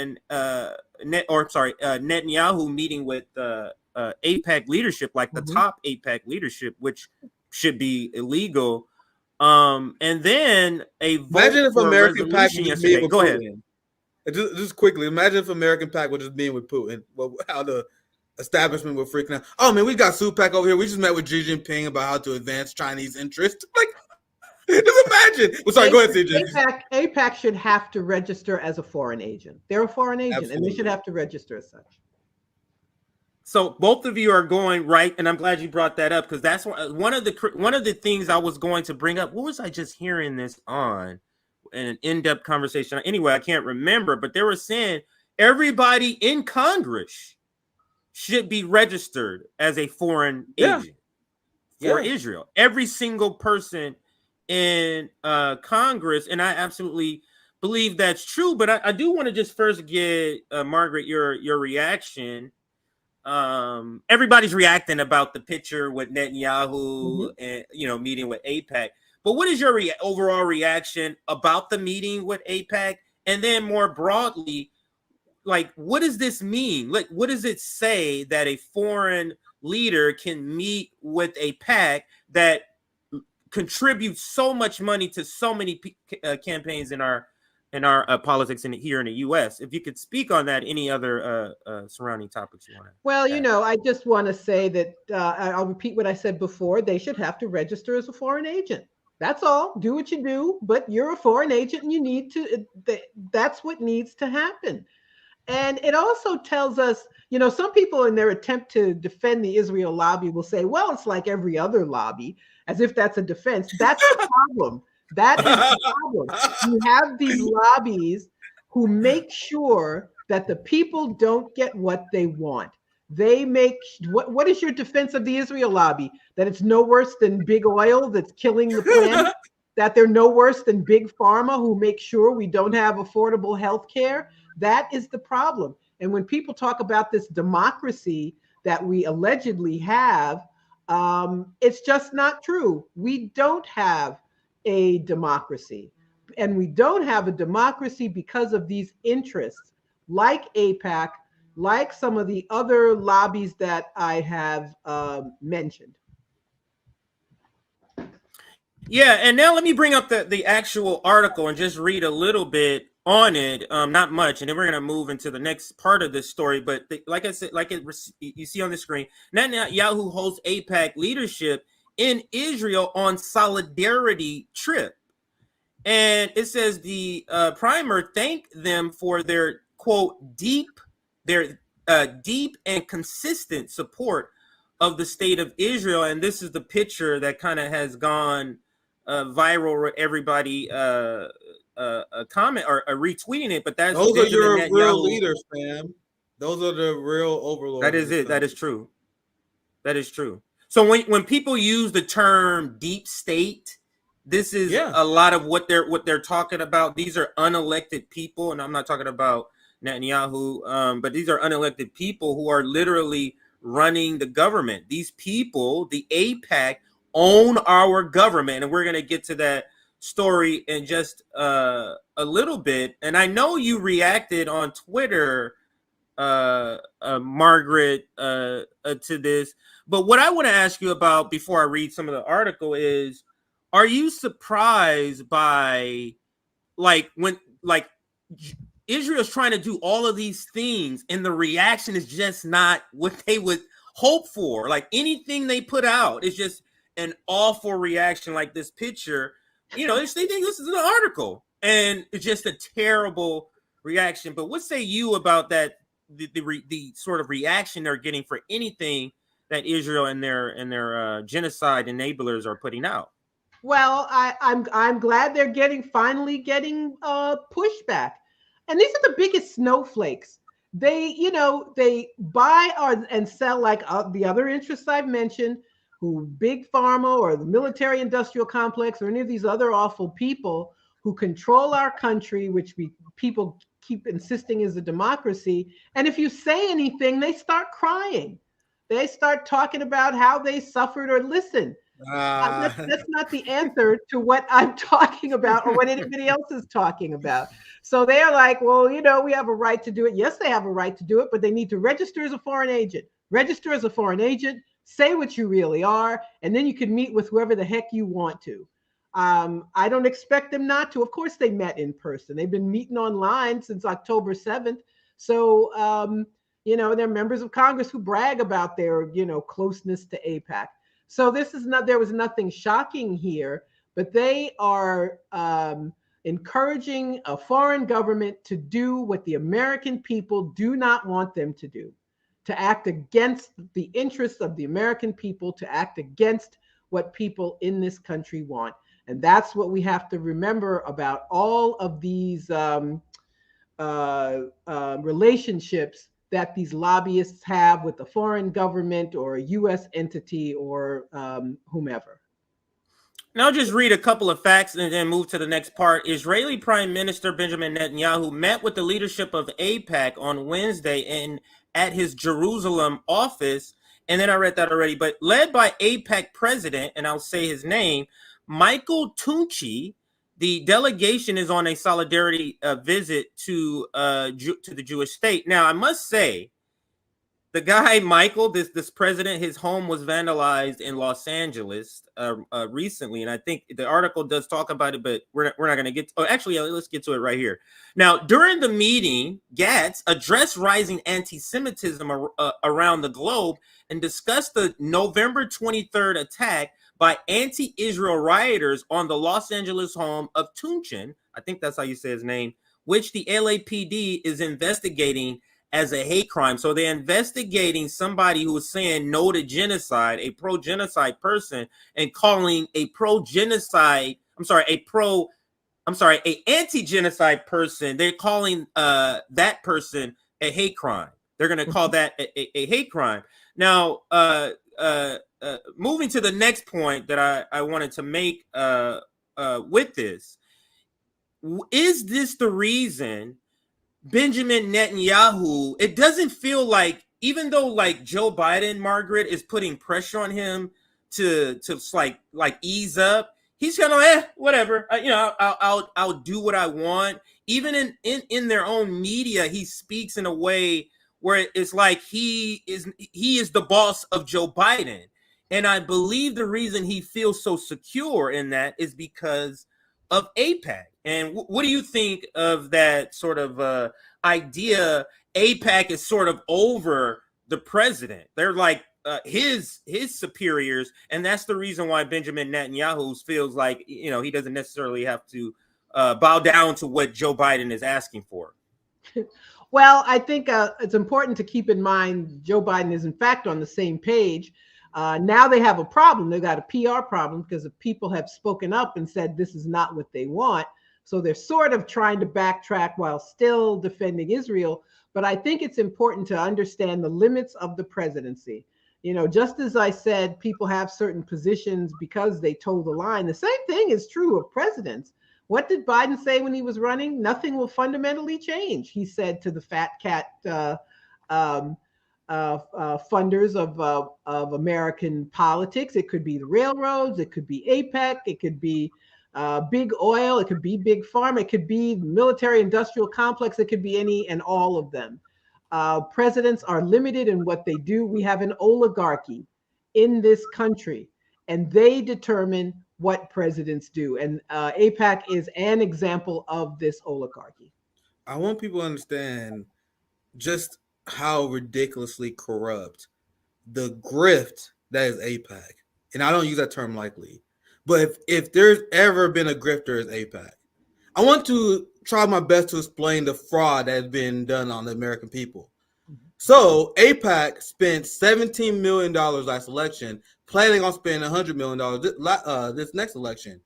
and Netanyahu meeting with AIPAC leadership, like the top AIPAC leadership, which should be illegal. And then a vote imagine if for American a PAC resolution was yesterday. Go ahead. Just quickly, imagine if American PAC was just being with Putin. Well, how the establishment were freaking out. Oh man, we got SUPAC over here. We just met with Xi Jinping about how to advance Chinese interests. Like, just imagine. Well, sorry, go ahead, CJ. AIPAC should have to register as a foreign agent. They're a foreign agent, Absolutely. and they should have to register as such. So both of you are going right, and I'm glad you brought that up, because that's one of the things I was going to bring up. What was I just hearing this on in an in-depth conversation? Anyway, I can't remember, but they were saying everybody in Congress should be registered as a foreign agent for Israel. Every single person in Congress, and I absolutely believe that's true. But I do want to just first get Margaret your reaction. Everybody's reacting about the picture with Netanyahu and meeting with AIPAC. But what is your overall reaction about the meeting with AIPAC, and then more broadly, like, what does this mean? Like, what does it say that a foreign leader can meet with a PAC that contributes so much money to so many campaigns in our politics here in the U.S.? If you could speak on that, any other surrounding topics you want to. Well, I just want to say that I'll repeat what I said before. They should have to register as a foreign agent. That's all. Do what you do, but you're a foreign agent, and you need to. That's what needs to happen. And it also tells us, some people in their attempt to defend the Israel lobby will say, well, it's like every other lobby, as if that's a defense. That's the problem. That is the problem. You have these lobbies who make sure that the people don't get what they want. They make what is your defense of the Israel lobby? That it's no worse than big oil that's killing the planet? That they're no worse than big pharma who make sure we don't have affordable health care? That is the problem. And when people talk about this democracy that we allegedly have, it's just not true. We don't have a democracy. And we don't have a democracy because of these interests, like AIPAC, like some of the other lobbies that I have mentioned. Yeah, and now let me bring up the actual article and just read a little bit on it, not much, and then we're going to move into the next part of this story. But like I said, you see on the screen, Netanyahu holds AIPAC leadership in Israel on solidarity trip. And it says the primer thanked them for their, quote, deep and consistent support of the state of Israel. And this is the picture that kind of has gone viral. Everybody comment or retweeting it, but that's those are your real leaders, fam. Those are the real overlords. That is it. That is true. That is true. So when people use the term deep state, this is a lot of what they're talking about. These are unelected people, and I'm not talking about Netanyahu, but these are unelected people who are literally running the government. These people, the AIPAC, own our government, and we're going to get to that story in just a little bit. And I know you reacted on Twitter, Margaret, to this, but what I want to ask you about before I read some of the article is, are you surprised by when Israel's trying to do all of these things and the reaction is just not what they would hope for? Like, anything they put out is just an awful reaction. Like this picture, they think this is an article, and it's just a terrible reaction. But what say you about that? The sort of reaction they're getting for anything that Israel and their genocide enablers are putting out. Well, I'm glad they're finally getting pushback, and these are the biggest snowflakes. They buy and sell like the other interests I've mentioned, who big pharma or the military industrial complex or any of these other awful people who control our country, which people keep insisting is a democracy. And if you say anything, they start crying. They start talking about how they suffered. Or listen, That's not the answer to what I'm talking about or what anybody else is talking about. So they're like, well, we have a right to do it. Yes, they have a right to do it, but they need to register as a foreign agent. Register as a foreign agent, say what you really are, and then you can meet with whoever the heck you want to. I don't expect them not to. Of course, they met in person. They've been meeting online since October 7th. So, they're members of Congress who brag about their, closeness to AIPAC. So there was nothing shocking here, but they are encouraging a foreign government to do what the American people do not want them to do, to act against the interests of the American people, to act against what people in this country want. And that's what we have to remember about all of these relationships that these lobbyists have with a foreign government or a U.S. entity or whomever. Now I'll just read a couple of facts and then move to the next part. Israeli Prime Minister Benjamin Netanyahu met with the leadership of AIPAC on Wednesday at his Jerusalem office. And then I read that already, but led by AIPAC president, and I'll say his name, Michael Tunchi. The delegation is on a solidarity visit to the Jewish state. Now, I must say, the guy, Michael, this president, his home was vandalized in Los Angeles recently. And I think the article does talk about it, but we're not going to get. Let's get to it right here. Now, during the meeting, Gatz addressed rising anti-Semitism around the globe and discussed the November 23rd attack by anti-Israel rioters on the Los Angeles home of Tunchin, I think that's how you say his name, which the LAPD is investigating as a hate crime. So they're investigating somebody who is saying no to genocide, a pro-genocide person, and calling a anti-genocide person, they're calling that person a hate crime. They're going to call that a hate crime. Now, moving to the next point that I wanted to make with this, is this the reason Benjamin Netanyahu, it doesn't feel like, even though like Joe Biden, Margaret, is putting pressure on him to like ease up, he's kind of whatever, I'll do what I want. Even in their own media, he speaks in a way where it's like he is the boss of Joe Biden. And I believe the reason he feels so secure in that is because of AIPAC. And what do you think of that sort of idea? AIPAC is sort of over the president. They're like his superiors. And that's the reason why Benjamin Netanyahu feels like, he doesn't necessarily have to bow down to what Joe Biden is asking for. Well, I think it's important to keep in mind Joe Biden is in fact on the same page. Now they have a problem. They've got a PR problem because the people have spoken up and said this is not what they want. So they're sort of trying to backtrack while still defending Israel. But I think it's important to understand the limits of the presidency. Just as I said, people have certain positions because they toe the line. The same thing is true of presidents. What did Biden say when he was running? Nothing will fundamentally change, he said to the fat cat funders of American politics. It could be the railroads, it could be AIPAC, it could be big oil, it could be big pharma, it could be military industrial complex, it could be any and all of them. Presidents are limited in what they do. We have an oligarchy in this country, and they determine what presidents do. And AIPAC is an example of this oligarchy. I want people to understand just how ridiculously corrupt the grift that is AIPAC. And I don't use that term lightly. But if there's ever been a grifter, it's AIPAC. I want to try my best to explain the fraud that has been done on the American people. So AIPAC spent $17 million last election, planning on spending $100 million this next election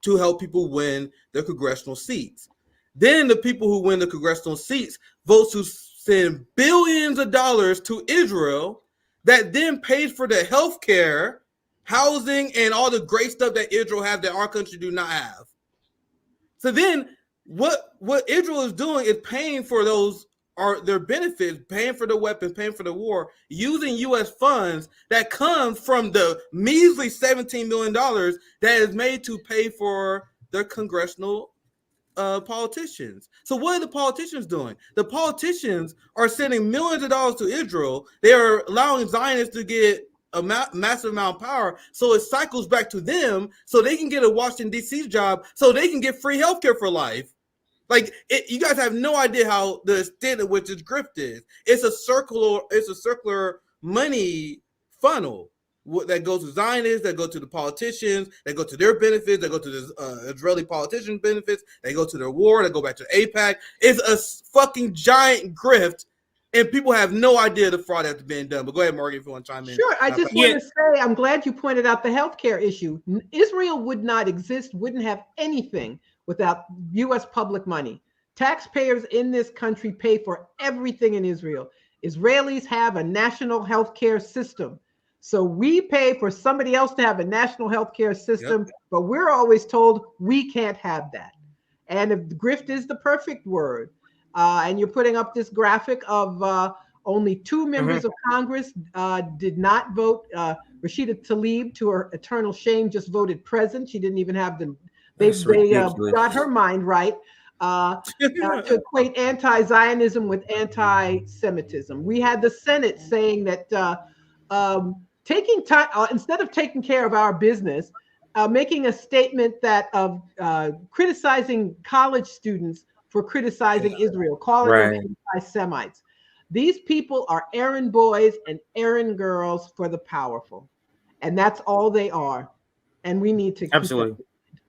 to help people win their congressional seats. Then the people who win the congressional seats vote to send billions of dollars to Israel that then pays for the health care, housing, and all the great stuff that Israel has that our country do not have. So then what Israel is doing is paying for those are their benefits, paying for the weapons, paying for the war, using U.S. funds that come from the measly $17 million that is made to pay for their congressional politicians. So what are the politicians doing? The politicians are sending millions of dollars to Israel. They are allowing Zionists to get a massive amount of power, so it cycles back to them, so they can get a Washington D.C. job, so they can get free healthcare for life. Like you guys have no idea how the extent of which this grift is. It's a circular money funnel that goes to Zionists, that go to the politicians, that go to their benefits, that go to the Israeli politicians' benefits, they go to their war, that go back to AIPAC. It's a fucking giant grift, and people have no idea the fraud that's been done. But go ahead, Margaret, if you want to chime in. Sure. I just want to say, I'm glad you pointed out the healthcare issue. Israel would not exist, wouldn't have anything without U.S. public money. Taxpayers in this country pay for everything in Israel. Israelis have a national healthcare system. So we pay for somebody else to have a national healthcare system, but we're always told we can't have that. And if grift is the perfect word, and you're putting up this graphic of only 2 members of Congress did not vote. Rashida Tlaib, to her eternal shame, just voted present. She didn't even have the. They got her mind right to equate anti-Zionism with anti-Semitism. We had the Senate saying that taking time instead of taking care of our business, making a statement that of criticizing college students for criticizing Israel, calling them anti-Semites. These people are errand boys and errand girls for the powerful, and that's all they are. And we need to absolutely.